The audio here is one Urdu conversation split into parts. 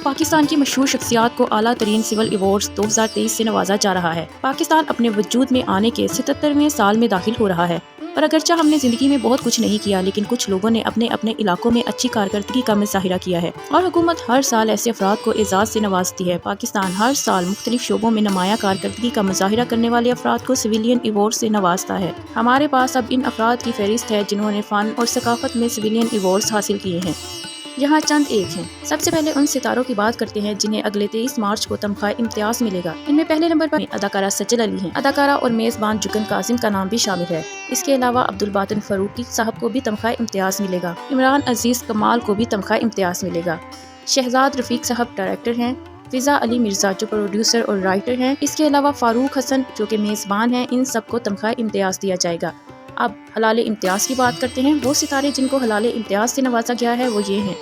پاکستان کی مشہور شخصیات کو اعلیٰ ترین سول ایوارڈز 2023 سے نوازا جا رہا ہے۔ پاکستان اپنے وجود میں آنے کے 77ویں سال میں داخل ہو رہا ہے، اور اگرچہ ہم نے زندگی میں بہت کچھ نہیں کیا، لیکن کچھ لوگوں نے اپنے اپنے علاقوں میں اچھی کارکردگی کا مظاہرہ کیا ہے، اور حکومت ہر سال ایسے افراد کو اعزاز سے نوازتی ہے۔ پاکستان ہر سال مختلف شعبوں میں نمایاں کارکردگی کا مظاہرہ کرنے والے افراد کو سویلین ایوارڈ سے نوازتا ہے۔ ہمارے پاس اب ان افراد کی فہرست ہے جنہوں نے فن اور ثقافت میں سویلین ایوارڈز حاصل کیے ہیں۔ یہاں چند ایک ہیں۔ سب سے پہلے ان ستاروں کی بات کرتے ہیں جنہیں اگلے 23 مارچ کو تمغہ امتیاز ملے گا۔ ان میں پہلے نمبر پر اداکارہ سجل علی ہیں۔ اداکارہ اور میزبان جگن کاظم کا نام بھی شامل ہے۔ اس کے علاوہ عبدالباطن فاروقی صاحب کو بھی تمغہ امتیاز ملے گا۔ عمران عزیز کمال کو بھی تمغہ امتیاز ملے گا۔ شہزاد رفیق صاحب ڈائریکٹر ہیں۔ فضا علی مرزا جو پروڈیوسر اور رائٹر ہیں۔ اس کے علاوہ فاروق حسن جو کہ میزبان ہیں، ان سب کو تمغہ امتیاز دیا جائے گا۔ اب حلال امتیاز کی بات کرتے ہیں۔ وہ ستارے جن کو حلال امتیاز سے نوازا گیا ہے وہ یہ ہیں: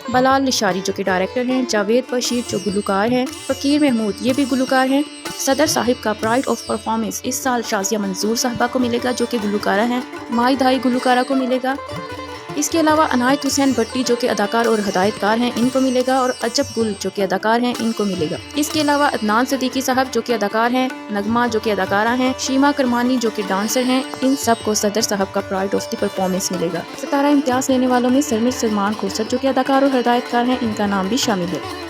بلال نشاری جو کہ ڈائریکٹر ہیں، جاوید بشیر جو گلوکار ہیں، فقیر محمود یہ بھی گلوکار ہیں۔ صدر صاحب کا پرائڈ آف پرفارمنس اس سال شازیہ منظور صاحبہ کو ملے گا جو کہ گلوکارہ ہیں۔ مائی دھائی گلوکارہ کو ملے گا۔ اس کے علاوہ عنایت حسین بھٹی جو کہ اداکار اور ہدایت کار ہیں، ان کو ملے گا، اور عجب گل جو کہ اداکار ہیں، ان کو ملے گا۔ اس کے علاوہ عدنان صدیقی صاحب جو کہ اداکار ہیں، نغمہ جو کہ اداکارہ ہیں، شیما کرمانی جو کہ ڈانسر ہیں، ان سب کو صدر صاحب کا پرائڈ آف دی پرفارمنس ملے گا۔ ستارہ امتیاز لینے والوں میں سرمد سلمان کھوسر جو کہ اداکار اور ہدایت کار ہیں، ان کا نام بھی شامل ہے۔